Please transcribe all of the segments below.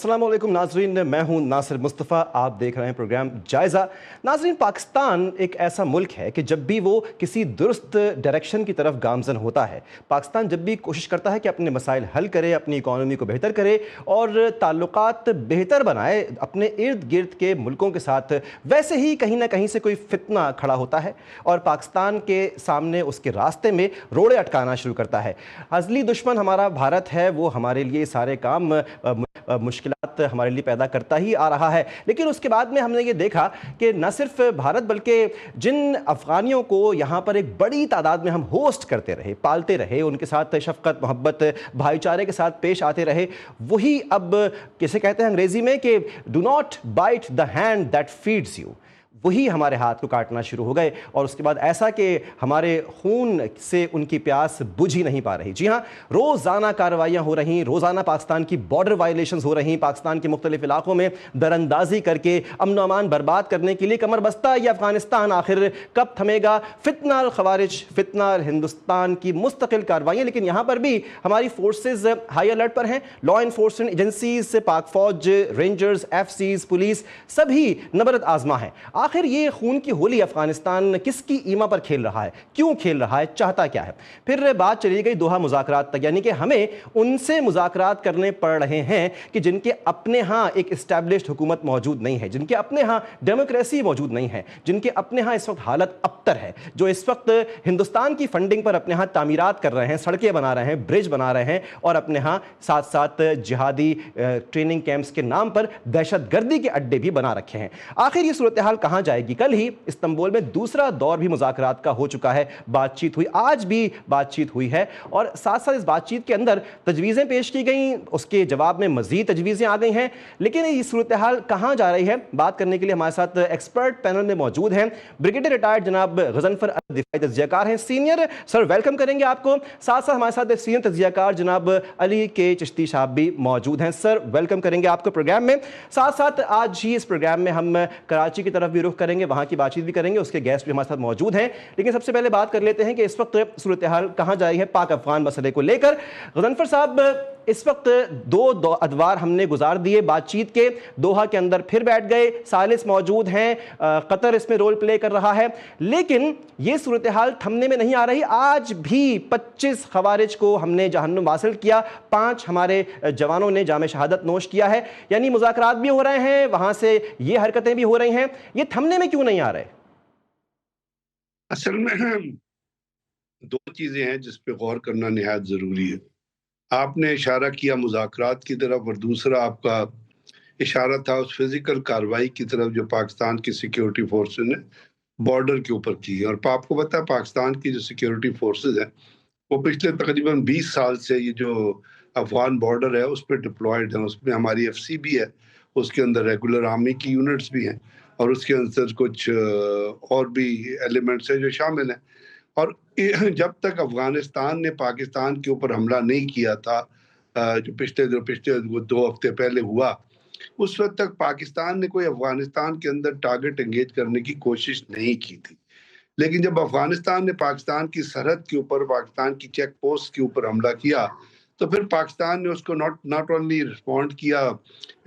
अस्सलाम वालेकुम नाजरीन, मैं हूं नासिर मुस्तफ़ा। आप देख रहे हैं प्रोग्राम जायज़ा। नाजरीन, पाकिस्तान एक ऐसा मुल्क है कि जब भी वो किसी दुरुस्त डायरेक्शन की तरफ गामजन होता है, पाकिस्तान जब भी कोशिश करता है कि अपने मसाइल हल करे, अपनी इकॉनमी को बेहतर करे और ताल्लुकात बेहतर बनाए अपने इर्द गिर्द के मुल्कों के साथ, वैसे ही कहीं ना कहीं से कोई फितना खड़ा होता है और पाकिस्तान के सामने उसके रास्ते में रोड़े अटकाना शुरू करता है। असली दुश्मन हमारा भारत है, वो हमारे लिए सारे काम मुश्किलात हमारे लिए पैदा करता ही आ रहा है। लेकिन उसके बाद में हमने ये देखा कि न सिर्फ भारत बल्कि जिन अफ़गानियों को यहाँ पर एक बड़ी तादाद में हम होस्ट करते रहे, पालते रहे, उनके साथ शफ़क़त, मोहब्बत, भाईचारे के साथ पेश आते रहे, वही अब किसे कहते हैं अंग्रेज़ी में कि do not bite the hand that feeds you, वही हमारे हाथ को काटना शुरू हो गए। और उसके बाद ऐसा कि हमारे खून से उनकी प्यास बुझ ही नहीं पा रही। जी हाँ, रोज़ाना कार्रवाइयाँ हो रही, रोज़ाना पाकिस्तान की बॉर्डर वायलेशंस हो रही, पाकिस्तान के मुख्तलिफ इलाकों में दरअंदाजी करके अमन अमान बर्बाद करने के लिए कमर बस्ता ये अफगानिस्तान आखिर कब थमेगा? फितना खवारिज, फितना हिंदुस्तान की मुस्तकिल कार्रवाइयाँ। लेकिन यहाँ पर भी हमारी फोर्सेज हाई अलर्ट पर हैं। लॉ इन्फोर्समेंट एजेंसीज, पाक फौज, रेंजर्स, एफसीज, पुलिस सभी नबरत आजमा है। आखिर ये खून की होली अफगानिस्तान किसकी ईमा पर खेल रहा है, क्यों खेल रहा है, चाहता क्या है? फिर बात चली गई दोहा मुज़ाकरात तक, यानी कि हमें उनसे मुज़ाकरात करने पड़ रहे हैं कि जिनके अपने यहाँ एक इस्टेब्लिश्ड हुकूमत मौजूद नहीं है, जिनके अपने यहाँ डेमोक्रेसी मौजूद नहीं है, जिनके अपने यहाँ इस वक्त हालत अबतर है, जो इस वक्त हिंदुस्तान की फंडिंग पर अपने यहाँ तामीरात कर रहे हैं, सड़कें बना रहे हैं, ब्रिज बना रहे हैं और अपने यहाँ साथ साथ जिहादी ट्रेनिंग कैंप्स के नाम पर दहशतगर्दी के अड्डे भी बना रखे हैं। आखिर ये सूरत हाल कहाँ जाएगी? कल ही इस्तांबुल में दूसरा दौर भी मुज़ाकरात का हो चुका है, बातचीत हुई, आज भी बातचीत हुई है और साथ साथ इस बातचीत के अंदर तजवीज़ें पेश की गई, उसके जवाब में मज़ीद तजवीज़ें आ गई हैं। लेकिन ये सूरत हाल कहाँ जा रही है, बात करने के लिए हमारे साथ एक्सपर्ट पैनल में मौजूद हैं ब्रिगेडियर रिटायर्ड जनाब गजनफर दिफाई तज्ज़ियाकार हैं, सीनियर सर, वेलकम करेंगे आपको। साथ साथ हमारे साथ सीनियर तज्ज़ियाकार जनाब अली के चिश्ती साहब भी मौजूद हैं, सर वेलकम करेंगे आपको प्रोग्राम में। साथ साथ आज ही इस प्रोग्राम में हम कराची की तरफ भी रुख करेंगे, वहाँ की बातचीत भी करेंगे, उसके गेस्ट भी हमारे साथ मौजूद हैं। लेकिन सबसे पहले बात कर लेते हैं कि इस वक्त सूरत हाल कहाँ जा रही है पाक अफगान मसले को लेकर। गजनफर साहब, इस वक्त दो अदवार हमने गुजार दिए बातचीत के, दोहा के अंदर फिर बैठ गए, सालिस मौजूद हैं, कतर इसमें रोल प्ले कर रहा है, लेकिन ये सूरत हाल थमने में नहीं आ रही। आज भी 25 खवारिज को हमने जहन्नुम वासिल किया, 5 हमारे जवानों ने जामे शहादत नोश किया है, यानी मुज़ाकरात भी हो रहे हैं, वहां से ये हरकतें भी हो रही हैं, ये थमने में क्यों नहीं आ रहे? असल में दो चीजें हैं जिस पे गौर करना निहायत जरूरी है। आपने इशारा किया मुज़ाकरात की तरफ और दूसरा आपका इशारा था उस फिजिकल कार्रवाई की तरफ जो पाकिस्तान की सिक्योरिटी फोर्सेस ने बॉर्डर के ऊपर की है। और आपको पता है पाकिस्तान की जो सिक्योरिटी फोर्सेस हैं वो पिछले तकरीबन 20 साल से ये जो अफगान बॉर्डर है उस पर डिप्लॉयड है। उसमें हमारी एफसी भी है, उसके अंदर रेगुलर आर्मी की यूनिट्स भी हैं और उसके अंदर कुछ और भी एलिमेंट्स हैं जो शामिल हैं। और जब तक अफगानिस्तान ने पाकिस्तान के ऊपर हमला नहीं किया था, जो पिछले 2 हफ्ते पहले हुआ, उस वक्त तक पाकिस्तान ने कोई अफगानिस्तान के अंदर टारगेट एंगेज करने की कोशिश नहीं की थी। लेकिन जब अफगानिस्तान ने पाकिस्तान की सरहद के ऊपर, पाकिस्तान की चेक पोस्ट के ऊपर हमला किया, तो फिर पाकिस्तान ने उसको नॉट ओनली रिस्पॉन्ड किया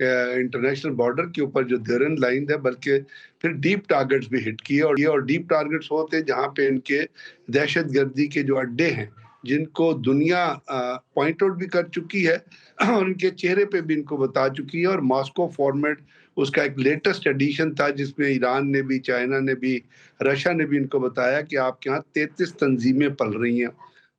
इंटरनेशनल बॉर्डर के ऊपर जो देरन लाइन है, बल्कि फिर डीप टारगेट्स भी हिट किए। और डीप टारगेट्स होते जहाँ पे इनके दहशत गर्दी के जो अड्डे हैं जिनको दुनिया पॉइंट आउट भी कर चुकी है और उनके चेहरे पे भी इनको बता चुकी है। और मॉस्को फॉर्मेट उसका एक लेटेस्ट एडिशन था जिसमें ईरान ने भी, चाइना ने भी, रशिया ने भी इनको बताया कि आपके यहाँ 33 तंजीमें पल रही हैं।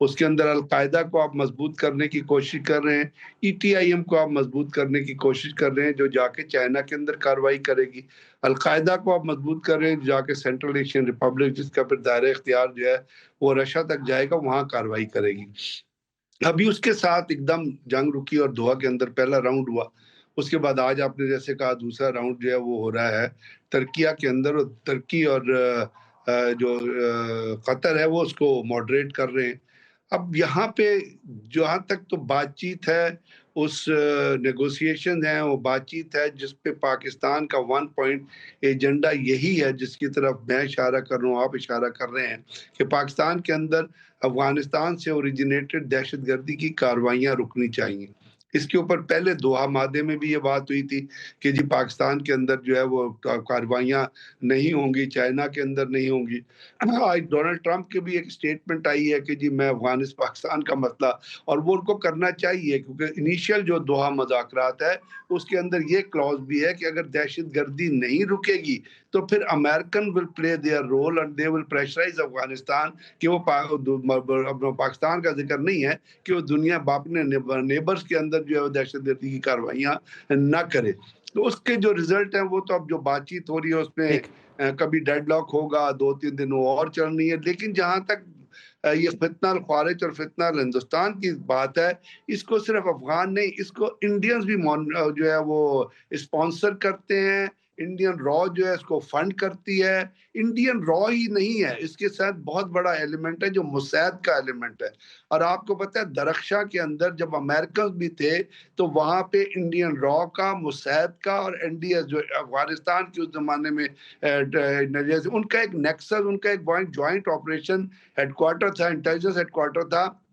उसके अंदर अलकायदा को आप मजबूत करने की कोशिश कर रहे हैं, ईटीआईएम को आप मजबूत करने की कोशिश कर रहे हैं जो जाके चाइना के अंदर कार्रवाई करेगी, अलकायदा को आप मजबूत कर रहे हैं जो जाके सेंट्रल एशियन रिपब्लिक, जिसका फिर दायरा इख्तियार जो है वो रशिया तक जाएगा, वहां कार्रवाई करेगी। अभी उसके साथ एकदम जंग रुकी और दोहा के अंदर पहला राउंड हुआ। उसके बाद आज आपने जैसे कहा दूसरा राउंड जो है वो हो रहा है तुर्किया के अंदर, और तुर्की और जो कतर है वो उसको मॉडरेट कर रहे हैं। अब यहाँ पे जहाँ तक तो बातचीत है, उस नेगोशिएशन है, वो बातचीत है जिस पे पाकिस्तान का 1 पॉइंट एजेंडा यही है जिसकी तरफ मैं इशारा कर रहा हूँ, आप इशारा कर रहे हैं कि पाकिस्तान के अंदर अफगानिस्तान से ओरिजिनेटेड दहशतगर्दी की कार्रवाइयाँ रुकनी चाहिए। इसके ऊपर पहले दोहा मादे में भी ये बात हुई थी कि जी पाकिस्तान के अंदर जो है वो कार्रवाइयाँ नहीं होंगी, चाइना के अंदर नहीं होंगी। आज डोनाल्ड ट्रंप की भी एक स्टेटमेंट आई है कि जी मैं पाकिस्तान का मसला, और वो उनको करना चाहिए क्योंकि इनिशियल जो दोहा मुज़ाकरात है उसके अंदर ये क्लॉज भी है कि अगर दहशतगर्दी नहीं रुकेगी तो फिर American will play their role and they will pressurise Afghanistan कि वो अपना पाकिस्तान का जिक्र नहीं है कि वो दुनिया अपने नेबर्स के अंदर जो है वो दहशतगर्दी की कार्रवाइयाँ ना करे। तो उसके जो रिजल्ट हैं वो तो अब जो बातचीत हो रही है उसमें ठीक। कभी डेडलॉक होगा, 2-3 दिन वो और चलनी है। लेकिन जहाँ तक ये फितना अल ख्वारिज और फितना अल हिंदुस्तान की बात है, इसको सिर्फ अफगान नहीं, इसको इंडियंस भी जो है वो स्पॉन्सर करते हैं। इंडियन रॉ जो है इसको फंड करती है। इंडियन रॉ ही नहीं है, इसके साथ बहुत बड़ा एलिमेंट है जो मुसैद का एलिमेंट है। और आपको पता है दरख्शा के अंदर जब अमेरिकन भी थे तो वहां पे इंडियन रॉ का, मुसैद का और एनडीएस जो अफगानिस्तान के उस जमाने में उनका एक नेक्सस, उनका एक ज्वाइंट ऑपरेशन हेडक्वार्टर था, इंटेलिजेंस हेडक्वार्टर था,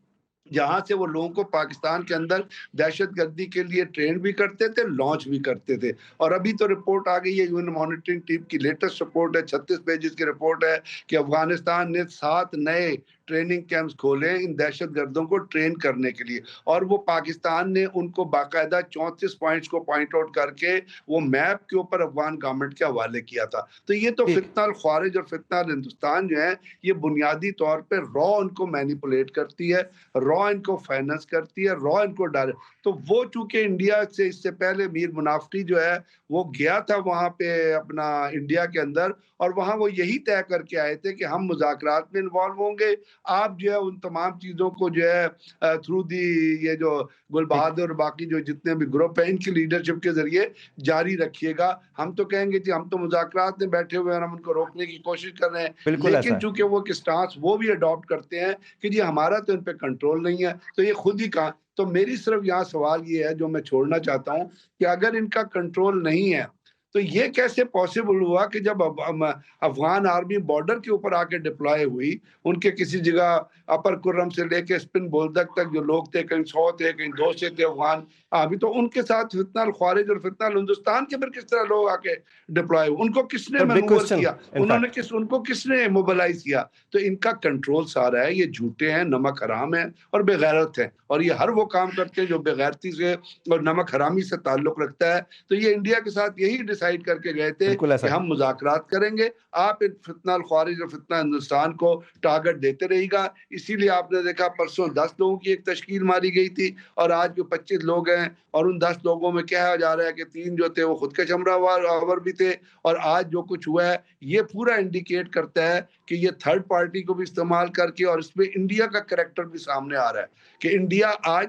जहां से वो लोगों को पाकिस्तान के अंदर दहशतगर्दी के लिए ट्रेन भी करते थे, लॉन्च भी करते थे। और अभी तो रिपोर्ट आ गई है, यूएन मॉनिटरिंग टीम की लेटेस्ट रिपोर्ट है, 36 पेजेस की रिपोर्ट है कि अफगानिस्तान ने 7 नए ट्रेनिंग कैंप्स खोले इन दहशतगर्दों को ट्रेन करने के लिए। और वो पाकिस्तान ने उनको बाकायदा 34 पॉइंट्स को पॉइंट आउट करके वो मैप के ऊपर अफगान गवर्नमेंट के हवाले किया था। तो ये तो ठीक। फितना अल ख्वारिज और फितना अल हिंदुस्तान जो है ये बुनियादी तौर पर रॉ उनको मैनिपुलेट करती है, रॉ इनको फाइनेंस करती है, रॉ इनको डायरेक्ट। तो वो चूंकि इंडिया से इससे पहले मीर मुनाफ्टी जो है वो गया था वहां पे अपना इंडिया के अंदर, और वहां वो यही तय करके आए थे कि हम मुज़ाकरात में इन्वॉल्व होंगे, आप जो है उन तमाम चीजों को जो है थ्रू दी ये जो गुल ठीक। बहादुर और बाकी जो जितने भी ग्रुप है इनकी लीडरशिप के जरिए जारी रखिएगा। हम तो कहेंगे जी हम तो मुज़ाकरात में बैठे हुए हैं, हम उनको रोकने की कोशिश कर रहे हैं, बिल्कुल ऐसा लेकिन है। चूंकि वो एक स्टांस वो भी अडॉप्ट करते हैं कि जी हमारा तो इन पे कंट्रोल नहीं है, तो ये खुद ही कहा। तो मेरी सिर्फ यहाँ सवाल ये है जो मैं छोड़ना चाहता हूँ कि अगर इनका कंट्रोल नहीं है तो ये कैसे पॉसिबल हुआ कि जब अफगान आर्मी बॉर्डर के ऊपर आके डिप्लॉय हुई, उनके किसी जगह अपर कुर्रम से लेके स्पिन बोलदक तक जो लोग थे, कहीं 100 थे, कहीं 200 थे अफगान, अभी तो उनके साथ फितना अल ख्वारिज और फितना अल हिंदुस्तान के फिर किस तरह लोग आके डिप्लॉय हुए, उनको किसने बिग मैनूवर क्वेश्चन किया, उन्होंने इनफैक्ट। उनको किसने मोबिलाइज किया। तो इनका कंट्रोल सारा है, ये झूठे हैं, नमक हराम है और बेगैरत है, और ये हर वो काम करते हैं जो बेगैरती से और नमक हरामी से ताल्लुक रखता है। तो ये इंडिया के साथ यही डिसाइड करके गए थे बिल्कुल कि ऐसा है। हम मुज़ाकरात करेंगे, आप इन फितना अल ख्वारिज और फितना हिंदुस्तान को टारगेट देते रहेगा। इसीलिए आपने देखा परसों 10 लोगों की एक तश्कील मारी गई थी और आज जो 25 लोग हैं, और उन 10 लोगों में कहा जा रहा है कि 3 जो थे वो खुद के चमरावर भी थे। और आज जो कुछ हुआ है ये पूरा इंडिकेट करता है कि ये थर्ड पार्टी को भी इस्तेमाल करके, और इसमें इंडिया का करैक्टर भी सामने आ रहा है कि इंडिया आज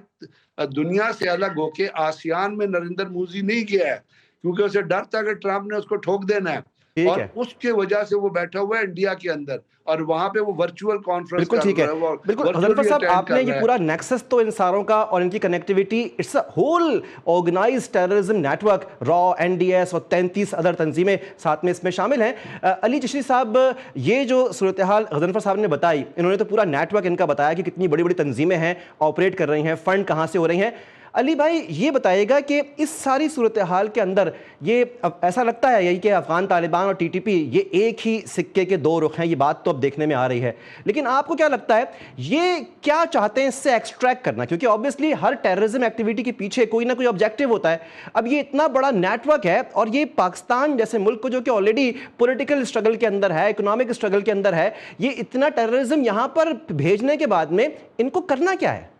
दुनिया से अलग होके आसियान में नरेंद्र मोदी नहीं गया है क्योंकि उसे डर था कि ट्रंप ने उसको ठोक देना है, ठीक और है। उसके वजह से वो बैठा हुआ है इंडिया के अंदर, और वहां पे वो वर्चुअल कॉन्फ्रेंस बिल्कुल कर ठीक है। रहा है, वो बिल्कुल गज़नफ़र वर्चुअली साहब, अटेंड आपने कर ये रहा है। पूरा नेक्सस तो इन सारों का और इनकी connectivity, it's a whole organised terrorism network, रॉ, एनडीएस और 33 अदर तंजीमें साथ में इसमें शामिल हैं। अली चिश्ती साहब, ये जो सूरत हाल गज़नफ़र साहब ने बताई, इन्होंने तो पूरा नेटवर्क इनका बताया कि कितनी बड़ी बड़ी तंजीमें हैं, ऑपरेट कर रही हैं, फंड कहाँ से हो रही हैं। अली भाई ये बताइएगा कि इस सारी सूरत हाल के अंदर ये ऐसा लगता है यही कि अफगान तालिबान और टीटीपी ये एक ही सिक्के के दो रुख हैं, ये बात तो अब देखने में आ रही है, लेकिन आपको क्या लगता है ये क्या चाहते हैं इससे एक्सट्रैक्ट करना? क्योंकि ऑब्वियसली हर टेररिज्म एक्टिविटी के पीछे कोई ना कोई ऑब्जेक्टिव होता है। अब ये इतना बड़ा नेटवर्क है और ये पाकिस्तान जैसे मुल्क को जो कि ऑलरेडी पॉलिटिकल स्ट्रगल के अंदर है, इकोनॉमिक स्ट्रगल के अंदर है, ये इतना टेररिज्म यहां पर भेजने के बाद में इनको करना क्या है?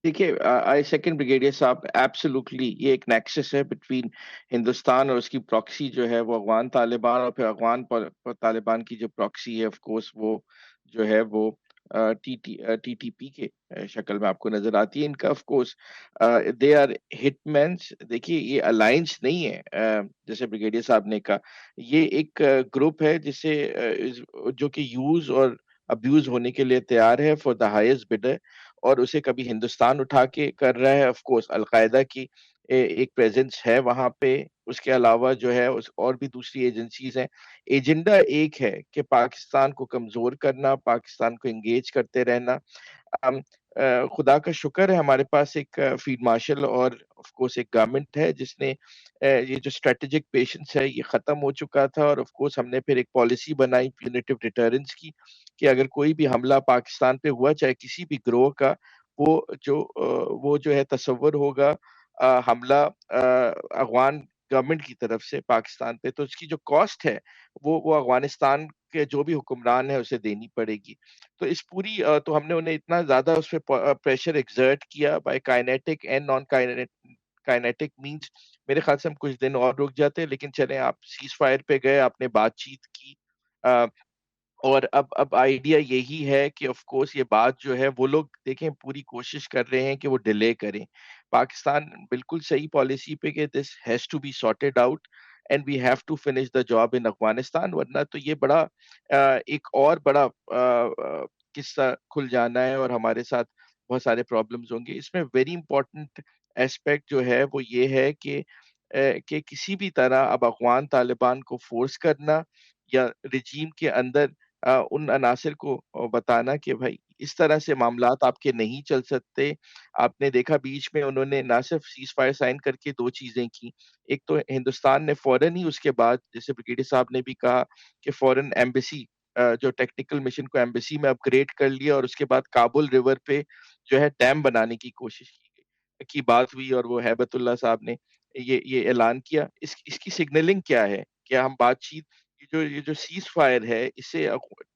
देखिए, आई सेकंड ब्रिगेडियर साहब, एब्सोल्युटली ये एक नेक्सस है बिटवीन हिंदुस्तान और उसकी प्रॉक्सी जो है वो अफगान तालिबान, और फिर अफगान तालिबान की जो प्रॉक्सी है ऑफ कोर्स वो जो है वो टीटीपी के शक्ल में आपको नजर आती है। इनका of course they are hitmans. देखिए ये अलायंस नहीं है, जैसे ब्रिगेडियर साहब ने कहा, ये एक ग्रुप है जिसे जो कि यूज और अब्यूज होने के लिए तैयार है फॉर द हाईएस्ट बिडर, और उसे कभी हिंदुस्तान उठा के कर रहा है। ऑफ कोर्स अलकायदा की एक प्रेजेंस है वहां पे, उसके अलावा जो है उस और भी दूसरी एजेंसीज हैं। एजेंडा एक है कि पाकिस्तान को कमजोर करना, पाकिस्तान को एंगेज करते रहना। अम, खुदा का शुक्र है हमारे पास एक फील्ड मार्शल और ऑफ कोर्स एक गवर्नमेंट है जिसने ये जो स्ट्रेटेजिक पेशेंस है ये खत्म हो चुका था और ऑफ कोर्स हमने फिर एक पॉलिसी बनाई प्यूनिटिव डिटरेंस की कि अगर कोई भी हमला पाकिस्तान पे हुआ चाहे किसी भी ग्रोह का वो जो है तसव्वुर होगा हमला अफ़गान गवर्नमेंट की तरफ से पाकिस्तान पे तो उसकी जो कॉस्ट है वो अफ़गानिस्तान के जो भी हुक्मरान है उसे देनी पड़ेगी। तो इस पूरी तो हमने उन्हें इतना ज़्यादा उस पे प्रेशर एक्सर्ट किया by kinetic and non kinetic means मेरे ख़्याल से हम कुछ दिन और रुक जाते, लेकिन चलें आप सीज़ फायर पे गए, आपने बातचीत की अ, और अब आइडिया यही है कि ऑफ कोर्स ये बात जो है वो लोग देखें पूरी कोशिश कर रहे हैं कि वो डिले करें। पाकिस्तान बिल्कुल सही पॉलिसी पे कि this has to be sorted out and we have to finish the job in Afghanistan वरना तो ये बड़ा एक और बड़ा किस्सा खुल जाना है और हमारे साथ बहुत सारे प्रॉब्लम्स होंगे। इसमें वेरी इंपॉर्टेंट एस्पेक्ट जो है वो ये है कि किसी भी तरह अब अफ़गान तालिबान को फ़ोर्स करना या रिजीम के अंदर उन अनासिर को बताना कि भाई इस तरह से मामलात आपके नहीं चल सकते। आपने देखा बीच में उन्होंने ना सिर्फ सीज़ फायर साइन करके 2 चीज़ें की। एक तो हिंदुस्तान ने फ़ौरन ही उसके बाद जैसे ब्रिगेडियर साहब ने भी कहा कि फ़ौरन एम्बेसी जो टेक्निकल मिशन को एम्बेसी में अपग्रेड कर लिया और उसके बाद काबुल रिवर पे जो है डैम बनाने की बात हुई और वो हैबतुल्लाह साहब ने ये ऐलान किया। इसकी सिग्नलिंग क्या है? क्या हम बातचीत ये जो सीज़ फायर है इसे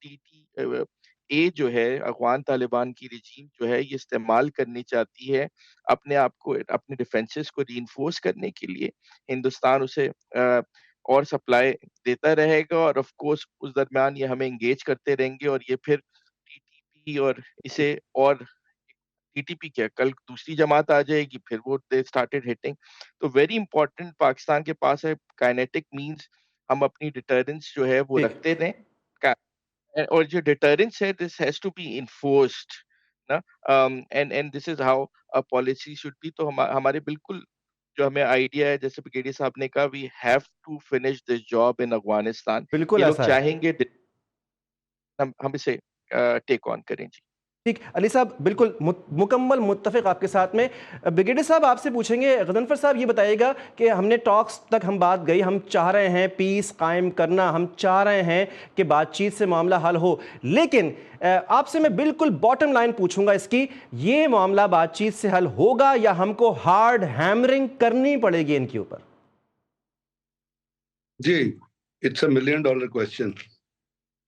टीटीए जो है अफ़गान तालिबान की रिजीम जो है ये इस्तेमाल करनी चाहती है अपने आप को अपने डिफेंसेस को रीइंफोर्स करने के लिए। हिंदुस्तान उसे और सप्लाई देता रहेगा और ऑफ कोर्स उस दरमियान ये हमें एंगेज करते रहेंगे और ये फिर टीटीपी और इसे और टीटीपी क्या कल दूसरी जमात आ जाएगी फिर वो दे स्टार्टेड हिटिंग। तो वेरी इंपॉर्टेंट पाकिस्तान के पास है काइनेटिक मीन्स हम अपनी डिटरेंस जो है वो ठीक। रखते रहें का और जो डिटरेंस है this has to be enforced ना and this is how a policy should be तो हमारे बिल्कुल जो हमें आइडिया है जैसे ब्रिगेडियर साहब ने कहा we have to finish this job in Afghanistan. बिल्कुल ये लोग ऐसा है। चाहेंगे हम इसे टेक ऑन करें। जी। ठीक, अली साहब बिल्कुल मुकम्मल मुत्तफ़िक़ आपके साथ में। ब्रिगेडियर साहब आपसे पूछेंगे, गज़नफ़र साहब ये बताइएगा कि हमने टॉक्स तक हम बात गई, हम चाह रहे हैं पीस कायम करना, हम चाह रहे हैं कि बातचीत से मामला हल हो, लेकिन आपसे मैं बिल्कुल बॉटम लाइन पूछूंगा इसकी, ये मामला बातचीत से हल होगा या हमको हार्ड हैमरिंग करनी पड़ेगी इनके ऊपर? जी, it's a million dollar question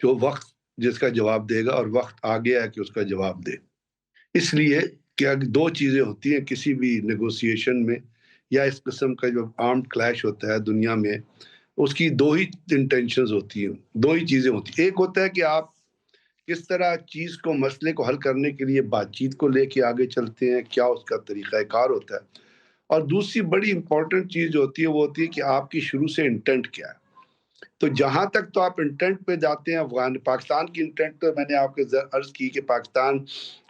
जो वक्त जिसका जवाब देगा और वक्त आ गया है कि उसका जवाब दे। इसलिए कि अगर दो चीजें होती हैं किसी भी नेगोशिएशन में या इस किस्म का जो आर्म्ड क्लैश होता है दुनिया में, उसकी दो ही इंटेंशंस होती हैं, दो ही चीजें होती हैं। एक होता है कि आप किस तरह चीज को मसले को हल करने के लिए बातचीत को लेके आगे चलते हैं, क्या उसका तरीक़ाकार होता है। और दूसरी बड़ी इंपॉर्टेंट चीज होती है वो होती है कि आपकी शुरू से इंटेंट क्या है। तो जहां तक तो आप इंटेंट पे जाते हैं, अफगान पाकिस्तान की इंटेंट तो मैंने आपके अर्ज की कि पाकिस्तान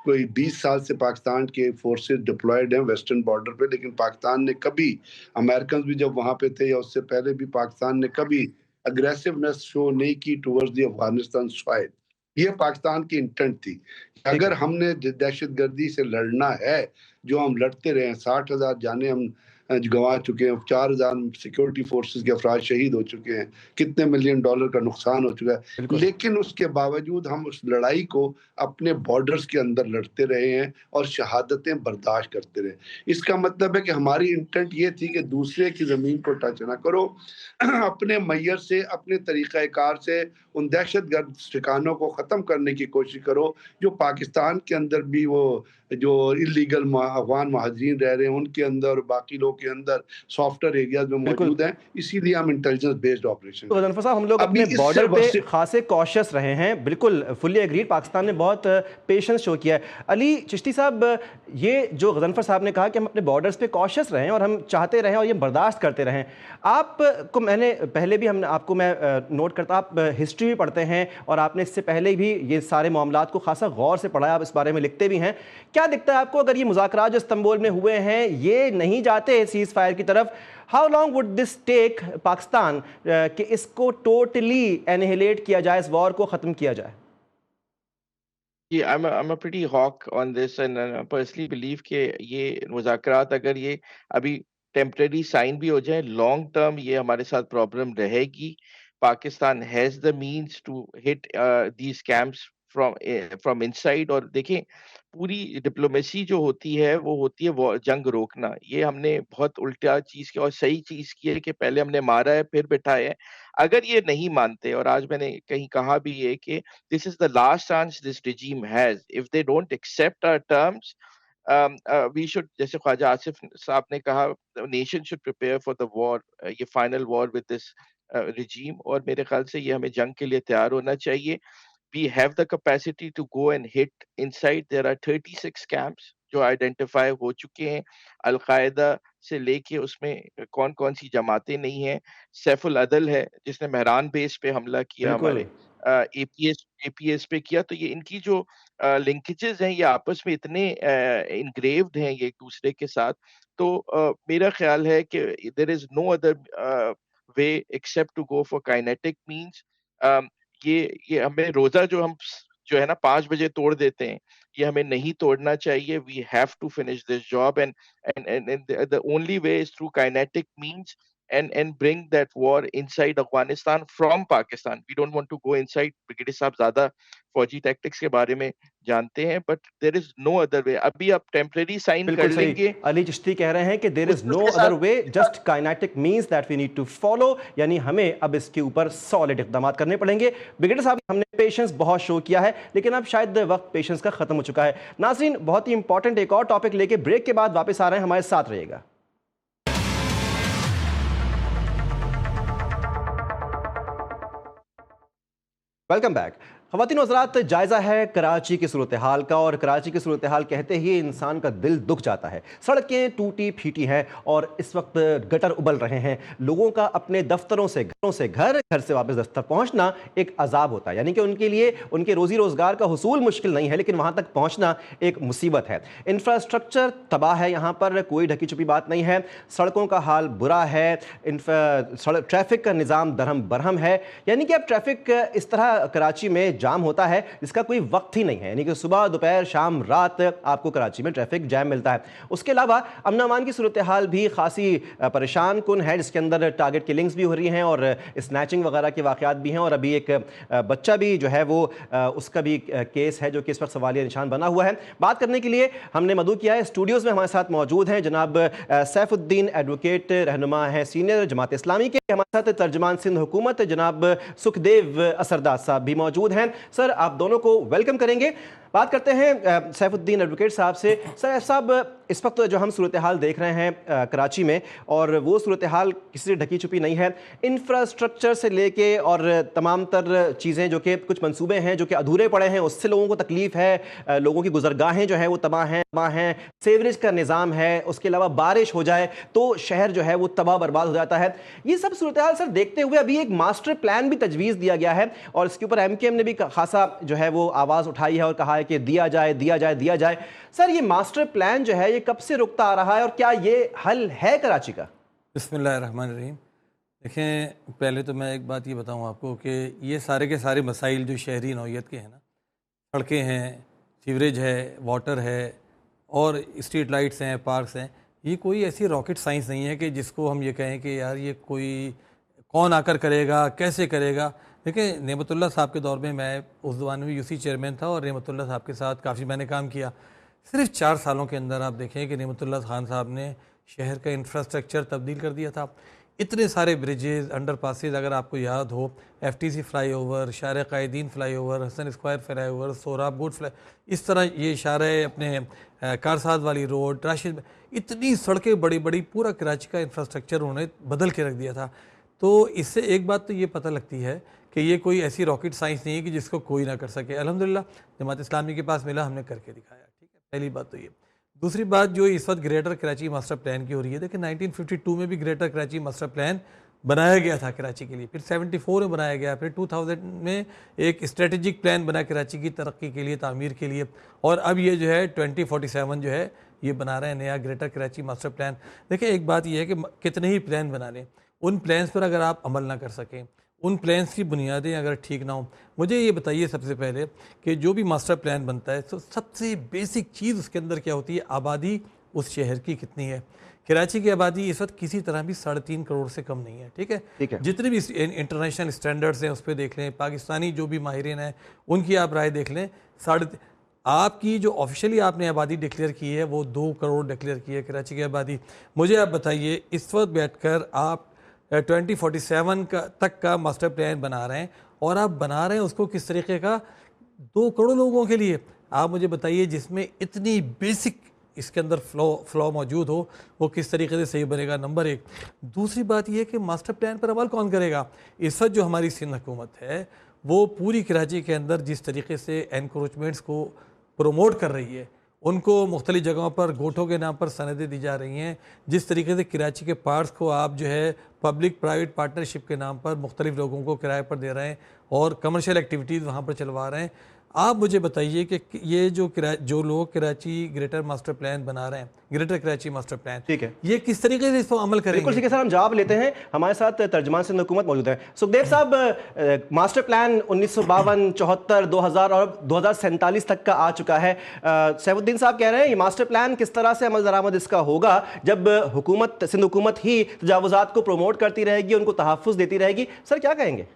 कोई 20 साल से पाकिस्तान के फोर्सेस डिप्लॉयड हैं वेस्टर्न बॉर्डर पे, लेकिन पाकिस्तान ने कभी, अमेरिकन भी जब वहां पे थे या उससे पहले भी, पाकिस्तान ने कभी अग्रेसिवनेस शो नहीं की टुवर्ड्स द अफगानिस्तान सॉइल। ये पाकिस्तान की इंटेंट थी। ठीक अगर है। हमने दहशतगर्दी से लड़ना है, जो हम लड़ते रहे हैं, 60,000 जाने हम गंवा चुके हैं, 4,000 सिक्योरिटी फोर्सेस के अफराद शहीद हो चुके हैं, कितने मिलियन डॉलर का नुकसान हो चुका है, बिल्कुल। लेकिन उसके बावजूद हम उस लड़ाई को अपने बॉर्डर्स के अंदर लड़ते रहे हैं और शहादतें बर्दाश्त करते रहे। इसका मतलब है कि हमारी इंटेंट ये थी कि दूसरे की ज़मीन को टच ना करो, अपने मैयर से, अपने तरीक़ाकार से उन दहशतगर्द ठिकानों को ख़त्म करने की कोशिश करो, जो पाकिस्तान के अंदर भी वो जो इल्लीगल अफगान महाजरीन रह रहे हैं उनके अंदर, बाकी लोग के अंदर सॉफ्टवेयर एरियाज में बिल्कुल। मौजूद हैं। इसीलिए हम इंटेलिजेंस बेस्ड ऑपरेशन तो कर रहे गज़नफ़र हैं। साहब हम लोग अभी अपने इससे बॉर्डर पे वक्त खासे कॉशियस रहे हैं, बिल्कुल फुल्ली एग्रीड, पाकिस्तान ने बहुत पेशेंस शो किया है। अली चिश्ती साहब, ये जो गज़नफ़र साहब ने कहा कि हम अपने बॉर्डर्स पे कॉशियस रहें और हम चाहते रहें और ये बर्दाश्त करते रहें, आपको मैंने पहले भी हम आपको मैं नोट करता, आप हिस्ट्री भी पढ़ते हैं और आपने इससे पहले भी ये सारे मामलात को खासा गौर से पढ़ा है, आप इस बारे में लिखते भी हैं। क्या दिखता है आपको अगर ये मुज़ाकरात जो इस्तांबुल में हुए हैं ये नहीं जाते सीज़ फायर की तरफ, how long would this take Pakistan कि इसको टोटली एनिहिलेट किया जाए, इस वॉर को ख़त्म किया जाए? I'm a pretty hawk on this, and I personally believe कि ये मुज़ाकरात अगर ये अभी टेम्परेरी साइन भी हो जाए, लॉन्ग टर्म ये हमारे साथ प्रॉब्लम रहेगी। Pakistan has the means to hit these camps from inside. और देखें, पूरी डिप्लोमेसी जो होती है वो होती है वो जंग रोकना। ये हमने बहुत उल्टा चीज़ की और सही चीज़ की है कि पहले हमने मारा है फिर बिठाया है। अगर ये नहीं मानते, और आज मैंने कहीं कहा भी है कि this is the last chance this regime has. If they don't accept our terms, we should, जैसे ख्वाजा आसिफ साहब ने कहा, the nation should prepare for the war, ये final war with this regime। और मेरे ख्याल से ये हमें जंग के लिए तैयार होना चाहिए। We have the capacity to go and hit inside. There are 36 camps जो आइडेंटिफाई हो चुके हैं। अल-कायदा से लेके उसमें कौन-कौन सी जमातें नहीं हैं। सैफुल अदल है जिसने मेहरान बेस पे हमला किया, बिल्कुल। हमारे एपीएस पे किया। तो ये इनकी जो लिंकेजेस हैं ये आपस में इतने इनग्रेव्ड हैं ये एक-दूसरे के साथ। तो मेरा ख्याल है कि there is no other way except to go for kinetic means. अ, ये हमें रोज़ा जो हम जो है ना 5 बजे तोड़ देते हैं, ये हमें नहीं तोड़ना चाहिए। We have to finish this job, and the only way is through kinetic means, and bring that war inside Afghanistan from Pakistan. We don't want to go inside. Brigadier साहब ज़्यादा फौजी टैक्टिक्स के बारे में जानते हैं, but there is no other way. अभी आप टेम्परेरी साइन बिल्कुल कर सही। लेंगे, अली चिश्ती कह रहे हैं कि देयर इज नो उसके अदर साथ way, just kinetic means that we need to follow, यानी हमें अब इसके ऊपर सॉलिड इकदाम करने पड़ेंगे। ब्रिगेडियर साहब, हमने पेशेंस बहुत शो किया है, लेकिन अब शायद वक्त पेशेंस का खत्म हो चुका है। नाज़रीन, बहुत ही इंपॉर्टेंट एक और टॉपिक लेके ब्रेक के बाद वापस आ रहे हैं, हमारे साथ रहिएगा। Welcome back. ख़वातीन और हज़रात, जायज़ा है कराची की सूरत हाल का, और कराची की सूरत हाल कहते ही इंसान का दिल दुख जाता है। सड़कें टूटी फीटी हैं और इस वक्त गटर उबल रहे हैं। लोगों का अपने दफ्तरों से घर, घर से वापस दफ्तर पहुंचना एक अजाब होता है, यानी कि उनके लिए उनके रोज़ी रोज़गार का हुसूल मुश्किल नहीं है, लेकिन वहां तक पहुंचना एक मुसीबत है। इंफ्रास्ट्रक्चर तबाह है, यहाँ पर कोई ढकी छुपी बात नहीं है। सड़कों का हाल बुरा है, ट्रैफिक का निज़ाम दरहम बरहम है, यानी कि अब ट्रैफिक इस तरह कराची में जाम होता है जिसका कोई वक्त ही नहीं है, यानी कि सुबह दोपहर शाम रात आपको कराची में ट्रैफिक जैम मिलता है। उसके अलावा अमन अमान की सूरत हाल भी खासी परेशान कुन है, जिसके अंदर टारगेट किलिंग्स भी हो रही हैं और स्नैचिंग वगैरह के वाक़यात भी हैं, और अभी एक बच्चा भी जो है वो उसका भी केस है जो कि इस वक्त सवालिया निशान बना हुआ है। बात करने के लिए हमने मदू किया है, स्टूडियोज़ में हमारे साथ मौजूद हैं जनाब सैफुद्दीन, एडवोकेट रहनुमा हैं सीनियर जमात इस्लामी के। हमारे साथ तर्जमान सिंध हुकूमत जनाब सुखदेव असरदार साहब भी मौजूद हैं। सर, आप दोनों को वेलकम करेंगे। बात करते हैं सैफुद्दीन एडवोकेट साहब से। सर साहब, इस वक्त जो हम सूरत हाल देख रहे हैं कराची में, और वो सूरत हाल किसी से ढकी छुपी नहीं है। इंफ्रास्ट्रक्चर से लेके और तमाम तर चीज़ें जो कि कुछ मंसूबे हैं जो कि अधूरे पड़े हैं, उससे लोगों को तकलीफ़ है। लोगों की गुजरगाहें जो है वो तबाह हैं, सीवरेज का निज़ाम है, उसके अलावा बारिश हो जाए तो शहर जो है वो तबाह बर्बाद हो जाता है। ये सब सूरत हाल सर देखते हुए अभी एक मास्टर प्लान भी तजवीज़ दिया गया है, और इसके ऊपर MKM ने भी खासा जो है वो आवाज़ उठाई है और कहा है कि दिया जाए। सर, ये मास्टर प्लान जो है ये कब से रुकता आ रहा है, और क्या ये हल है कराची का? बिस्मिल्लाहिर्रहमानिर्रहीम। देखें, पहले तो मैं एक बात ये बताऊं आपको कि ये सारे के सारे मसाइल जो शहरी नौइयत के हैं ना, सड़कें हैं, सीवरेज है, वाटर है और स्ट्रीट लाइट्स हैं, पार्क्स हैं, ये कोई ऐसी रॉकेट साइंस नहीं है कि जिसको हम ये कहें कि यार ये कोई कौन आकर करेगा, कैसे करेगा। देखिए, नेमतुल्लाह साहब के दौर में मैं उस ज़माने में यूसी चेयरमैन था और नेमतुल्लाह साहब के साथ काफ़ी मैंने काम किया। सिर्फ 4 सालों के अंदर आप देखें कि नेमतुल्लाह खान साहब ने शहर का इंफ्रास्ट्रक्चर तब्दील कर दिया था। इतने सारे ब्रिजेज़, अंडर पासेज, अगर आपको याद हो, FTC फ्लाईओवर, शार कायदीन flyover, Hasan square flyover, Sohrab बूट फ्लाई, इस तरह ये शार अपने कारसाद वाली रोड, राशिद, इतनी सड़कें बड़ी बड़ी, पूरा कराची का इंफ्रास्ट्रक्चर उन्होंने बदल के रख दिया था। तो इससे एक बात तो ये पता लगती है कि ये कोई ऐसी रॉकेट साइंस नहीं है कि जिसको कोई ना कर सके। अल्हम्दुलिल्लाह जमात इस्लामी के पास मिला, हमने करके दिखाया। ठीक है, पहली बात तो ये। दूसरी बात जो इस वक्त ग्रेटर कराची मास्टर प्लान की हो रही है, देखिए 1952 में भी ग्रेटर कराची मास्टर प्लान बनाया गया था कराची के लिए, फिर 74 में बनाया गया, फिर 2000 में एक स्ट्रेटेजिक प्लान बना कराची की तरक्की के लिए, तामीर के लिए, और अब ये जो है 2047 जो है ये बना रहे हैं नया ग्रेटर कराची मास्टर प्लान। देखिए, एक बात ये है कि कितने ही प्लान बना लें, उन प्लान्स पर अगर आप अमल ना कर सकें, उन प्लान्स की बुनियादें अगर ठीक ना हो, मुझे ये बताइए सबसे पहले कि जो भी मास्टर प्लान बनता है तो सबसे बेसिक चीज़ उसके अंदर क्या होती है? आबादी उस शहर की कितनी है? कराची की आबादी इस वक्त किसी तरह भी 3.5 करोड़ से कम नहीं है, ठीक है? ठीक है। जितने भी इंटरनेशनल स्टैंडर्ड्स हैं उस पर देख लें, पाकिस्तानी जो भी माहिरीन हैं उनकी आप राय देख लें, साढ़े आपकी जो ऑफिशियली आपने आबादी डिक्लेयर की है वो 2 करोड़ डिक्लेयर की है कराची की आबादी। मुझे आप बताइए इस वक्त बैठकर आप 2047 का तक का मास्टर प्लान बना रहे हैं और आप बना रहे हैं उसको किस तरीके का? 2 करोड़ लोगों के लिए। आप मुझे बताइए जिसमें इतनी बेसिक इसके अंदर फ्लॉ मौजूद हो, वो किस तरीके से सही बनेगा? नंबर एक। दूसरी बात यह कि मास्टर प्लान पर अमल कौन करेगा? इस वक्त जो हमारी सिंध हुकूमत है वो पूरी कराची के अंदर जिस तरीके से एनक्रोचमेंट्स को प्रमोट कर रही है, उनको मुख्तलिफ जगहों पर गोठों के नाम पर सनदें दी जा रही हैं, जिस तरीके से कराची के पार्ट्स को आप जो है पब्लिक प्राइवेट पार्टनरशिप के नाम पर मुख्तलिफ लोगों को किराए पर दे रहे हैं और कमर्शियल एक्टिविटीज़ वहाँ पर चलवा रहे हैं। आप मुझे बताइए कि ये जो लोग कराची ग्रेटर मास्टर प्लान बना रहे हैं, ग्रेटर कराची मास्टर प्लान, ठीक है, ये किस तरीके से इस पर अमल करेंगे? बिल्कुल ठीक है सर, हम जवाब लेते हैं। हमारे साथ तर्जमान सिंध हुकूमत मौजूद हैं। सुखदेव साहब, मास्टर प्लान 1952, 74, 2000 और 2047 तक का आ चुका है। सैफुद्दीन साहब कह रहे हैं ये मास्टर प्लान किस तरह से अमल दरामद इसका होगा जब हुकूमत, सिंध हुकूमत ही तजावुजात को प्रमोट करती रहेगी, उनको तहफ़्फ़ुज़ देती रहेगी। सर क्या कहेंगे?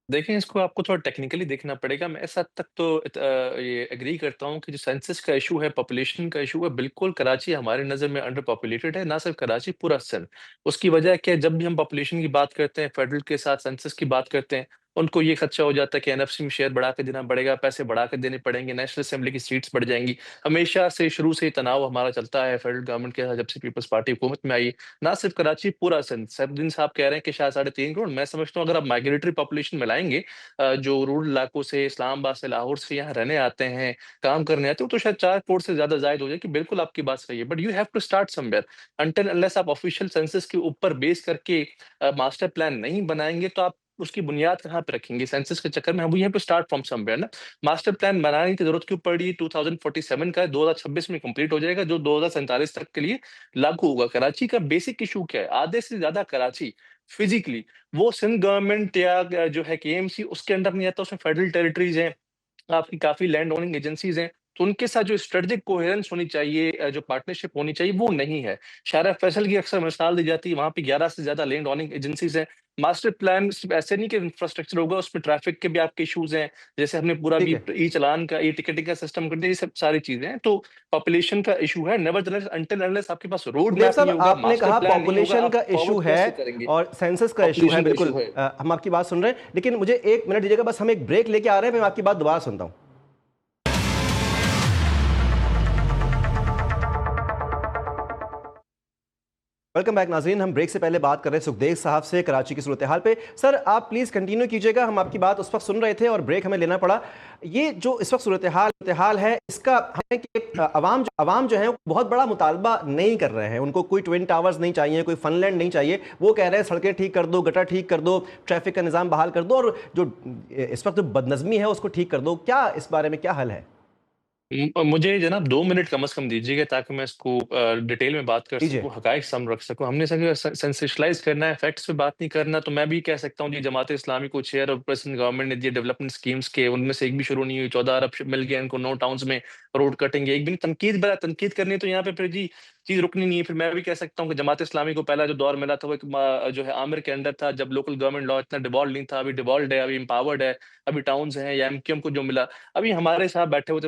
देखें, इसको आपको थोड़ा टेक्निकली देखना पड़ेगा। मैं इस हद तक तो ये एग्री करता हूँ कि जो सेंसस का इशू है, पॉपुलेशन का इशू है, बिल्कुल कराची हमारी नज़र में अंडर पॉपुलेटेड है। ना सिर्फ कराची, पूरा सिंध। उसकी वजह क्या है, जब भी हम पॉपुलेशन की बात करते हैं, फेडरल के साथ सेंसस की बात करते हैं, उनको ये खदशा हो जाता है कि एनएफसी में शेयर बढ़ा के देना पड़ेगा, पैसे बढ़ा के देने पड़ेंगे, नेशनल असेंबली की सीट्स बढ़ जाएंगी। हमेशा से शुरू से ही तनाव हमारा चलता है फेडरल गवर्नमेंट के साथ, जब से पीपल्स पार्टी हुकूमत में आई। ना सिर्फ कराची, पूरा सिंध। सैफुद्दीन साहब कह रहे हैं कि शायद 3.5 करोड़। मैं समझता हूँ अगर आप माइग्रेटरी पॉपुलेशन में लाएंगे, जो रूरल इलाकों से, इस्लामाबाद से, लाहौर से यहाँ रहने आते हैं, काम करने आते हैं, तो शायद 4 करोड़ से ज़्यादा ज़ायद हो जाए। कि बिल्कुल आपकी बात सही है, but you have to start somewhere. Until unless आप ऑफिशियल सेंसस के ऊपर बेस करके मास्टर प्लान नहीं बनाएंगे, तो आप उसकी बुनियाद कहाँ पे रखेंगे? सेंसस के चक्कर में हम you have to start from somewhere ना। मास्टर प्लान बनाने की जरूरत क्यों पड़ी? 2047 का है, 2026 में कंप्लीट हो जाएगा, जो 2047 तक के लिए लागू होगा। कराची का बेसिक इशू क्या है? आधे से ज्यादा कराची फिजिकली वो सिंध गवर्नमेंट या जो है केएमसी उसके अंडर नहीं आता, उसमें फेडरल टेरिटरीज हैं, आपकी काफ़ी लैंड ओनिंग एजेंसीज़ हैं, तो उनके साथ जो स्ट्रेटेजिक कोहेरेंस होनी चाहिए, जो पार्टनरशिप होनी चाहिए, वो नहीं है। शाहरा फैसल की अक्सर मिसाल दी जाती है, वहाँ पे 11 से ज़्यादा लैंड ओनिंग एजेंसीज़ हैं। मास्टर प्लान सिर्फ ऐसे नहीं कि इंफ्रास्ट्रक्चर होगा, उसमें ट्रैफिक के भी आपके इश्यूज़ हैं, जैसे हमने पूरा ठीक भी है। ई-चालान का, ई-टिकटिंग का सिस्टम कर दिया, ये सब सारी चीज़ें हैं। तो पॉपुलेशन का इश्यू है, नेवरदलेस अनटिल अनलेस आपके पास रोड सुखदेव मैप साहब, नहीं होगा, आपने मास्टर कहा प्लान नहीं होगा, पॉपुलेशन आप का इशू फॉरवर्ड है कैसे करेंगे? और सेंसस का इशू है। पॉपुलेशन का बिल्कुल, इश्यू है। हम आपकी बात सुन रहे हैं, लेकिन मुझे 1 मिनट दीजिएगा, बस हम एक ब्रेक लेके आ रहे हैं, मैं आपकी बात दोबारा सुनता हूँ। वेलकम बैक नाज़रीन। हम ब्रेक से पहले बात कर रहे हैं सुखदेव साहब से कराची की सूरत हाल पे। सर आप प्लीज़ कंटिन्यू कीजिएगा, हम आपकी बात उस वक्त सुन रहे थे और ब्रेक हमें लेना पड़ा। ये जो इस वक्त सूरत हाल है, इसका है कि अवाम जो है बहुत बड़ा मुतालबा नहीं कर रहे हैं। उनको कोई ट्विन टावर्स नहीं चाहिए, कोई फनलैंड नहीं चाहिए। वो कह रहे हैं सड़कें ठीक कर दो, गटर ठीक कर दो, ट्रैफिक का निज़ाम बहाल कर दो और जो इस वक्त जो बदनज़मी है उसको ठीक कर दो। क्या इस बारे में क्या हल है? मुझे जनाब 2 मिनट कम से कम दीजिएगा, ताकि मैं इसको डिटेल में बात कर कीजिए। सकूँ, हकाइक सामने रख सकूँ। हमने सेंसेशनलाइज़ करना है, फैक्ट्स पे बात नहीं करना। तो मैं भी कह सकता हूँ जी, जमात इस्लामी को चेयर और प्रेसिडेंट गवर्नमेंट ने दिए डेवलपमेंट स्कीम्स के, उनमें से एक भी शुरू नहीं हुई। 14 अरब मिल गए इनको, 9 टाउन्स में रोड कटिंग, एक भी नहीं। तनकीद करनी है तो यहाँ पे फिर जी चीज़ रुकनी नहीं है। फिर मैं भी कह सकता हूँ कि जमात इस्लामी को पहला जो दौर मिला था वो एक जो है आमिर के अंडर था, जब लोकल गवर्नमेंट लॉ इतना डिवॉल्व नहीं था। अभी डिवॉल्व है, अभी एम्पावर्ड है, अभी टाउन्स हैं, या एमक्यूएम को जो मिला। अभी हमारे साथ बैठे हुए थे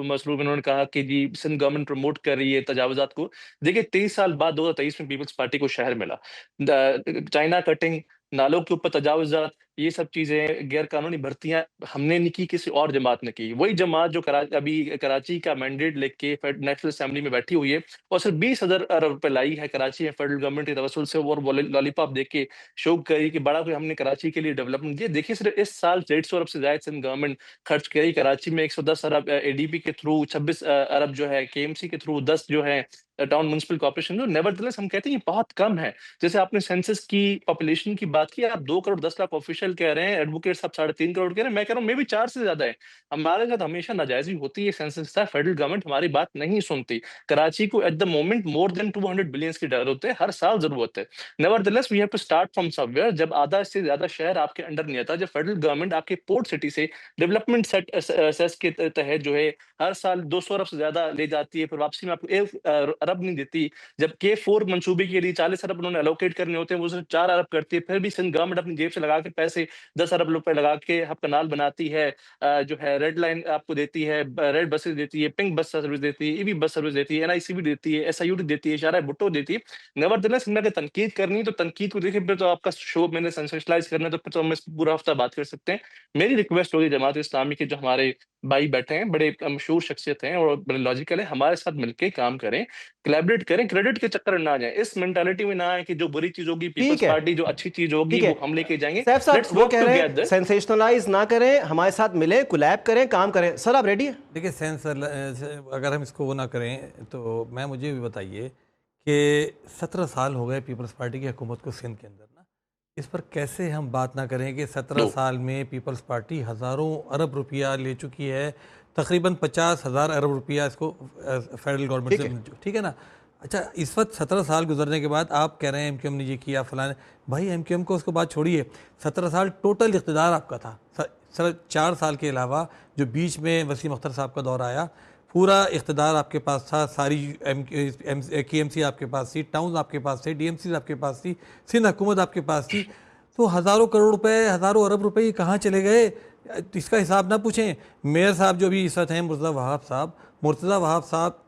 मसरूफ, इन्होंने कहा कि जी सिंध गवर्नमेंट प्रमोट कर रही है तजावुजात को। देखिए 23 साल बाद 2023 में पीपल्स पार्टी को शहर मिला। चाइना कटिंग, नालों के ऊपर तजावुजात, ये सब चीजें, गैर कानूनी भर्तियां हमने नहीं की, किसी और जमात ने की। वही जमात जो अभी कराची का मैंडेट लेके नेशनल असेंबली में बैठी हुई है, और सिर्फ 20,000 अरब रुपए लाई है कराची है फेडरल गवर्नमेंट के तवसुल से, और लॉलीपॉप देख के शो करी कि बड़ा कोई हमने कराची के लिए डेवलपमेंट दिया। देखिए सिर्फ इस साल 150 अरब से ज्यादा सिंध गवर्नमेंट खर्च करी कराची में। 110 अरब एडीपी के थ्रू, 26 अरब जो है केएमसी के थ्रू, 10 जो है टाउन म्युनिसिपल कॉर्पोरेशन। जो नेवरदलेस हम कहते हैं ये बहुत कम है। जैसे आपने सेंसस की पॉपुलेशन की बात की, आप 2 करोड़ 10 लाख ऑफिशियल ऑफिशियल कह रहे हैं, एडवोकेट साहब 3.5 करोड़ कह रहे हैं, मैं कह रहा हूँ मे भी 4 से ज्यादा है। हमारे साथ हमेशा नाजायजी होती है, सेंसस था, फेडरल गवर्नमेंट हमारी बात नहीं सुनती। कराची को at the moment more than 200 billion की जरूरत है, हर साल जरूरत है। Nevertheless we have to start from somewhere. जब आधा से ज्यादा शहर आपके अंडर नहीं आता, जब फेडरल गवर्नमेंट आपके पोर्ट सिटी से डेवलपमेंट सेट सेस के तहत जो है हर साल 200 अरब से ज्यादा ले जाती है, फिर वापसी में आपको 1 अरब नहीं देती। जब K4 मंसूबे के लिए 40 अरब उन्होंने एलोकेट करने होते हैं, वो सिर्फ 4 अरब करती है, फिर भी सिंध गवर्नमेंट अपनी जेब से लगा के पैसे 10 अरब रुपए लगा के हब कनाल बनाती है, जो है रेड लाइन आपको देती है, रेड बसेस देती है, पिंक बस सर्विस देती है, ईवी बस सर्विस देती है, NICV देती है, SIUT देती है, इशारा भुट्टो देती है। नेवरदलेस इनमें अगर तनकीद करनी है तो तनकीद को देखिए, फिर तो आपका शो मैंने सेंसेशनलाइज करना है, तो फिर तो हम इस पर पूरा हफ्ता बात कर सकते हैं। मेरी रिक्वेस्ट होगी जमात इस्लामी के जो हमारे भाई बैठे हैं, बड़े मशहूर शख्सियत हैं और बड़े लॉजिकल है, हमारे साथ मिलकर काम करें, कोलैबोरेट करें, क्रेडिट के चक्कर में ना जाएं, इस मेंटालिटी में ना आए कि जो बुरी चीज होगी पीपल्स ठीक है, पार्टी, जो अच्छी चीज होगी ठीक है। वो हम लेके जाएंगे। सैफ साहब लेट्स वो वर्क कह रहे हैं टुगेदर। सेंसेशनलाइज ना करें, हमारे साथ मिलें, कोलैब करें, काम करें। सर आप रेडी हैं? देखिए अगर हम इसको वो ना करें तो मुझे भी बताइए कि 17 साल हो गए पीपल्स पार्टी की हुकूमत को सिंध के अंदर ना, इस पर कैसे हम बात ना करें कि 17 नो साल में पीपल्स पार्टी हज़ारों अरब रुपया ले चुकी है, तकरीबन 50,000 अरब रुपया इसको फेडरल गवर्नमेंट ठीक से है। मिल ठीक है ना। अच्छा, इस वक्त 17 साल गुजरने के बाद आप कह रहे हैं MQM ने ये किया फलाने, भाई MQM को उसको बात छोड़िए, 17 साल टोटल इक़्तिदार आपका था। सर 4 साल के अलावा जो बीच में वसीम अख्तर साहब का दौर आया, पूरा इक़्तिदार आपके पास था, सारी KMC आपके पास थी, टाउन आपके पास थे, DMC आपके पास थी, सिंध हुकूमत आपके पास थी, तो हज़ारों करोड़ रुपए, हज़ारों अरब रुपए ये कहाँ चले गए? इसका हिसाब ना पूछें। मेयर साहब जो भी इस वक्त हैं, मुर्तज़ा वहाब साहब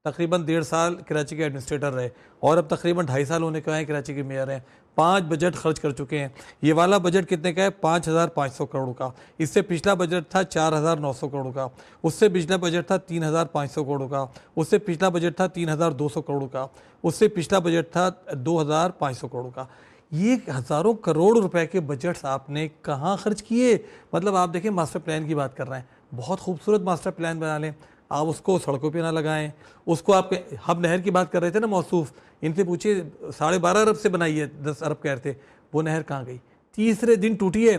तकरीबन 1.5 साल कराची के एडमिनिस्ट्रेटर रहे और अब तकरीबन 2.5 साल होने को हैं कराची के मेयर हैं। 5 बजट खर्च कर चुके हैं। ये वाला बजट कितने का है? 5,500 करोड़ का। इससे पिछला बजट था 4,900 करोड़ का, उससे पिछला बजट था 3,500 करोड़ का, उससे पिछला बजट था 3,200 करोड़ का, उससे पिछला बजट था 2,500 करोड़ का। ये हज़ारों करोड़ रुपए के बजट्स आपने कहाँ खर्च किए? मतलब आप देखें, मास्टर प्लान की बात कर रहे हैं, बहुत खूबसूरत मास्टर प्लान बना लें, आप उसको सड़कों पे ना लगाएं, उसको आप हम नहर की बात कर रहे थे ना मौसूफ, इनसे पूछिए 12.5 अरब से बनाई है, 10 अरब कह रहे थे, वो नहर कहाँ गई? तीसरे दिन टूटी है।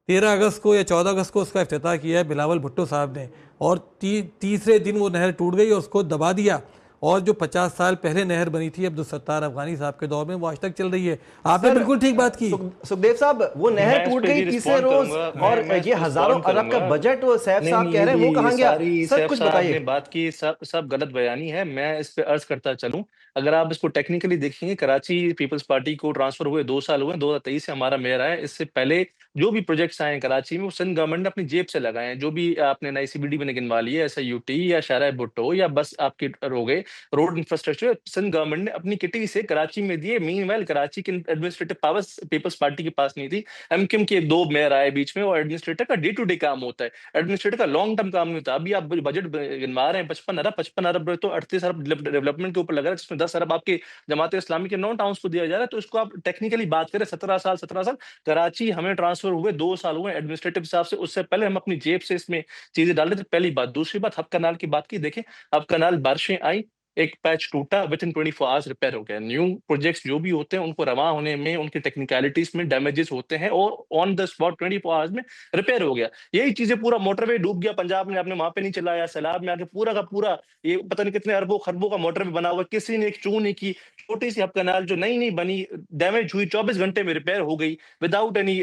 13 अगस्त को या 14 अगस्त को उसका इफ्तिताह किया है बिलावल भुट्टो साहब ने, और तीसरे दिन वो नहर टूट गई और उसको दबा दिया। और जो 50 साल पहले नहर बनी थी अब्दुल सत्तार अफगानी साहब के दौर में, वो आज तक चल रही है। आपने बिल्कुल ठीक बात की। सुखदेव साहब, वो नहर टूट गई तीसरे रोज, और ये हज़ारों अरब का बजट वो सैफ साहब कह रहे हैं, वो कहाँ गया? सर कुछ बताइए। बात की सब गलत बयानी है। मैं इस पे अर्ज करता चलूं, अगर आप इसको टेक्निकली देखेंगे, कराची पीपल्स पार्टी को ट्रांसफर हुए 2 साल हुए, 2023 से हमारा मेयर आया। इससे पहले जो भी प्रोजेक्ट्स आए हैं कराची में, वो सिंध गवर्नमेंट ने अपनी जेब से लगाए हैं। जो भी आपने NICBD में गिनवा लिए, SIUT या शारा भुट्टो या बस आपके हो गए रोड इंफ्रास्ट्रक्चर, सिंध गवर्नमेंट ने अपनी किटी से कराची में दिए। मीनवाइल कराची की एडमिनिस्ट्रेटिव पावर्स पीपल्स पार्टी के पास नहीं थी। MQM के 2 मेयर आए बीच में, और एडमिनिस्ट्रेटर का डे टू डे काम होता है, एडमिनिस्ट्रेटर का लॉन्ग टर्म काम नहीं होता। अभी आप बजट गिनवा रहे हैं 55 अरब, तो 38 अरब डेवलपमेंट के ऊपर लगा है, जिसमें 10 अरब आपके जमात इस्लामी के 9 टाउन्स को दिया जा रहा है। तो इसको आप टेक्निकली बात करें, 17 साल कराची हमें ट्रांसफर हुए 2 साल हुए एडमिनिस्ट्रेटिव हिसाब से, उससे पहले हम अपनी जेब से इसमें चीजें डाल रहे थे। पहली बात। दूसरी बात, हब कनाल की बात की, देखें हब कनाल बारिशें आई, एक पैच टूटा, विद इन 24 आवर्स रिपेयर हो गया। न्यू प्रोजेक्ट्स जो भी होते हैं उनको रवा होने में, उनकी टेक्निकलिटीज में डैमेजेस होते हैं, और ऑन द स्पॉट 24 आवर्स में रिपेयर हो गया। यही चीजें, पूरा मोटरवे डूब गया पंजाब में, आपने वहां पे नहीं चलाया, सैलाब में आके पूरा का पूरा ये पता नहीं कितने अरबों खरबों का मोटरवे बना हुआ, किसी ने एक चू नहीं की। छोटी सी हब कनाल जो नई बनी, डैमेज हुई, 24 घंटे में रिपेयर हो गई विदाउट एनी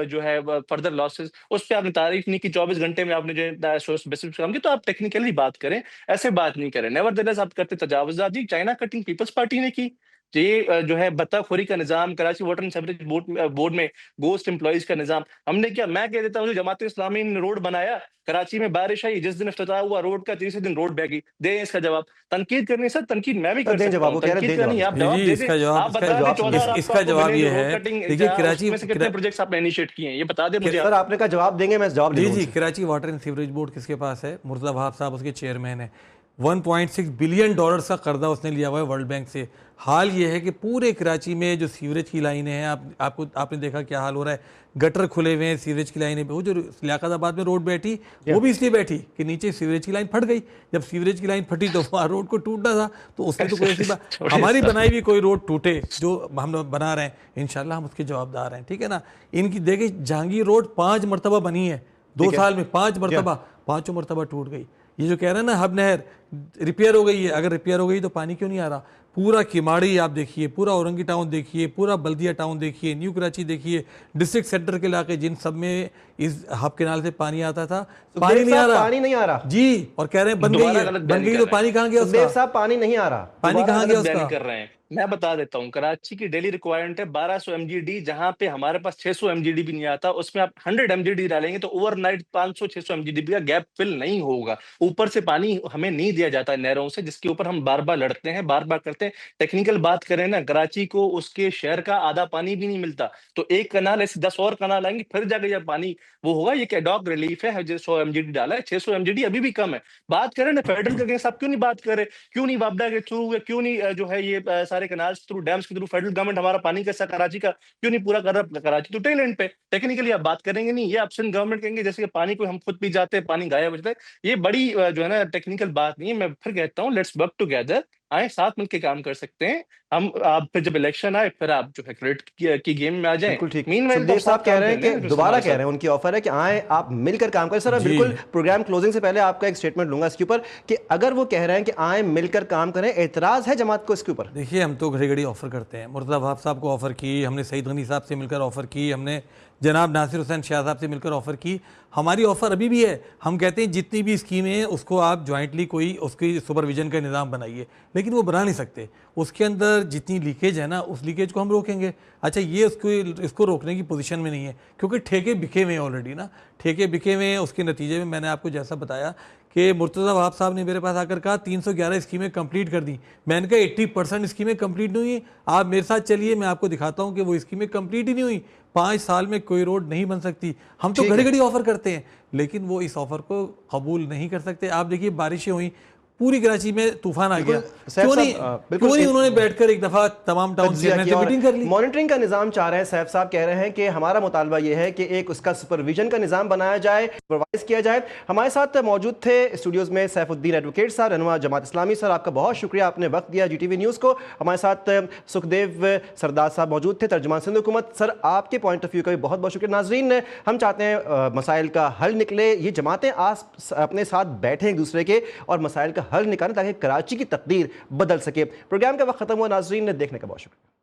जो है फर्दर लॉसेस। उस पर आपने तारीफ नहीं की, 24 घंटे में आपने जो बेसिस काम किया। तो आप टेक्निकली बात करें, ऐसे बात नहीं करें। नेवरदलेस आप करते तजावुज़ात। चाइना कटिंग पीपल्स पार्टी ने की। ये जो है बत्ताखोरी का निजाम, Karachi water and sewerage board में गोस्ट एम्प्लॉइज का निजाम हमने किया। मैं कह देता हूँ, जमात इस्लामी ने रोड बनाया, कराची में बारिश आई, जिस दिन इफ्तिताह हुआ रोड का, तीसरे दिन रोड बह गई। दे इसका जवाब। तनकीद करनी सर, तनकीद मैं भी कर सकता हूं, तनकीद करनी आप जवाब दे दें। आप बता दें 14 इसका जवाब ये है, देखिए कराची में से कितने प्रोजेक्ट्स आपने इनिशिएट किए हैं, ये बता दें मुझे। सर आपने कहा जवाब देंगे, मैं जवाब जी, Karachi water and sewerage board किसके पास है? मुर्तज़ा वहाब साहब उसके चेयरमैन है। $1.6 बिलियन का कर्जा उसने लिया हुआ है वर्ल्ड बैंक से। हाल ये है कि पूरे कराची में जो सीवरेज की लाइनें हैं, आपने देखा क्या हाल हो रहा है, गटर खुले हुए हैं सीवरेज की लाइनें पे। वो जो लियाकताबाद में रोड बैठी, वो भी इसलिए बैठी कि नीचे सीवरेज की लाइन फट गई। जब सीवरेज की लाइन फटी तो वहाँ रोड को टूटना था, तो उसने तो कोई ऐसी बात, हमारी बनाई हुई कोई रोड टूटे जो हम बना रहे हैं, इंशाल्लाह हम उसके जवाबदार हैं, ठीक है ना। इनकी देखिए जहांगीर रोड 5 मरतबा बनी है 2 साल में, 5 मरतबा, 5 मरतबा टूट गई। ये जो कह रहे हैं ना हब नहर रिपेयर हो गई है, अगर रिपेयर हो गई तो पानी क्यों नहीं आ रहा? पूरा किमाड़ी आप देखिए, पूरा औरंगी टाउन देखिए, पूरा बल्दिया टाउन देखिए, न्यू कराची देखिए, डिस्ट्रिक्ट सेंटर के इलाके जिन सब में इस हब केनाल से पानी आता था, पानी नहीं आ रहा, पानी नहीं आ रहा जी। और कह रहे हैं बन गई तो पानी कहाँ गया उसका? साहब पानी नहीं आ रहा, पानी कहाँ गया उसका? कर रहे हैं। मैं बता देता हूँ, कराची की डेली रिक्वायरमेंट है 1200 MGD, जहां पे हमारे पास 600 MGD भी नहीं आता। उसमें आप 100 MGD डालेंगे तो ओवरनाइट 500-600 MGD का गैप फिल नहीं होगा। ऊपर से पानी हमें नहीं दिया जाता है नहरों से, जिसके ऊपर हम बार बार लड़ते हैं, बार बार करते हैं। टेक्निकल बात करें ना, कराची को उसके शहर का आधा पानी भी नहीं मिलता, तो एक कनाल ऐसे 10 और कनाल आएंगे, फिर जाके जब पानी वो होगा। ये कैडॉक रिलीफ है जो 100 MGD डाला है, 600 MGD अभी भी कम है। बात करें ना फेडरल के अगेंस्ट, आप क्यों नहीं बात कर रहे? क्यों नहीं वापडा के थ्रू, क्यों नहीं जो है ये सारे कैनाल्स थ्रू, डैम्स के थ्रू फेडरल गवर्नमेंट हमारा पानी कैसा कराची का क्यों नहीं पूरा कर रहा? कराची तो टेल एंड पे, टेक्निकली आप बात करेंगे नहीं, ये ऑप्शन गवर्नमेंट कहेंगे जैसे कि पानी को हम खुद पी जाते हैं, पानी गायब हो जाता है। ये बड़ी जो है ना टेक्निकल बात नहीं है। मैं फिर कहता हूँ लेट्स वर्क टुगेदर, आए साथ मिलकर काम कर सकते हैं हम। आप फिर जब इलेक्शन आए फिर आप जो है क्रेडिट की गेम में आ जाएं। बिल्कुल ठीक। मीनवाइल सुखदेव साहब कह रहे हैं कि दोबारा कह रहे हैं, उनकी ऑफर है कि आए आप मिलकर काम करें। सर मैं बिल्कुल प्रोग्राम क्लोजिंग से पहले आपका एक स्टेटमेंट लूंगा इसके ऊपर कि अगर वो कह रहे हैं कि आए मिलकर काम करें, एतराज है जमात को इसके ऊपर? देखिए हम तो घड़ी घड़ी ऑफर करते हैं। मुर्तज़ा वहाब साहब को ऑफर की हमने, सईद गनी साहब से मिलकर ऑफर की हमने, जनाब नासिर हुसैन शाह साहब से मिलकर ऑफर की। हमारी ऑफर अभी भी है। हम कहते हैं जितनी भी स्कीमें हैं उसको आप ज्वाइंटली कोई उसकी सुपरविजन का निज़ाम बनाइए, लेकिन वो बना नहीं सकते। उसके अंदर जितनी लीकेज है ना, उस लीकेज को हम रोकेंगे। अच्छा, ये इसको रोकने की पोजीशन में नहीं है, क्योंकि ठेके बिके हुए हैं ऑलरेडी ना, ठेके बिके हुए हैं। उसके नतीजे में मैंने आपको जैसा बताया कि मुर्तज़ा वहाब साहब ने मेरे पास आकर कहा 311 स्कीमें कंप्लीट कर दी। मैंने कहा 80% स्कीमें कंप्लीट नहीं हुई, आप मेरे साथ चलिए, मैं आपको दिखाता हूँ कि वो स्कीमें कंप्लीट ही नहीं हुई। 5 साल में कोई रोड नहीं बन सकती। हम तो घड़ी घड़ी ऑफर करते हैं, लेकिन वो इस ऑफर को कबूल नहीं कर सकते। आप देखिए बारिशें हुई, पूरी कराची में तूफान आ गया, क्यों नहीं उन्होंने बैठकर एक दफा तमाम टाउन चेयरमैन से मीटिंग कर ली? मॉनिटरिंग का निजाम चाह रहे हैं। सैफ साहब कह रहे हैं कि हमारा मुतालबा यह है कि एक उसका सुपरविजन का निजाम बनाया जाए, सुपरवाइज किया जाए। हमारे साथ मौजूद थे स्टूडियोज में सैफुद्दीन एडवोकेट साहब, रहनुमा जमात इस्लामी। सर आपका बहुत शुक्रिया, आपने वक्त दिया GTV न्यूज़ को। हमारे साथ सुखदेव सरदार साहब मौजूद थे, तर्जुमान सिंध हुकूमत। सर आपके पॉइंट ऑफ व्यू का भी बहुत बहुत शुक्रिया। नाजरीन, हम चाहते हैं मसाइल का हल निकले, ये जमातें अपने साथ बैठें एक दूसरे के और मसाइल का हल निकालें ताकि कराची की तकदीर बदल सके। प्रोग्राम का वक्त खत्म हुआ नाजरीन, देखने का बहुत शुक्रिया।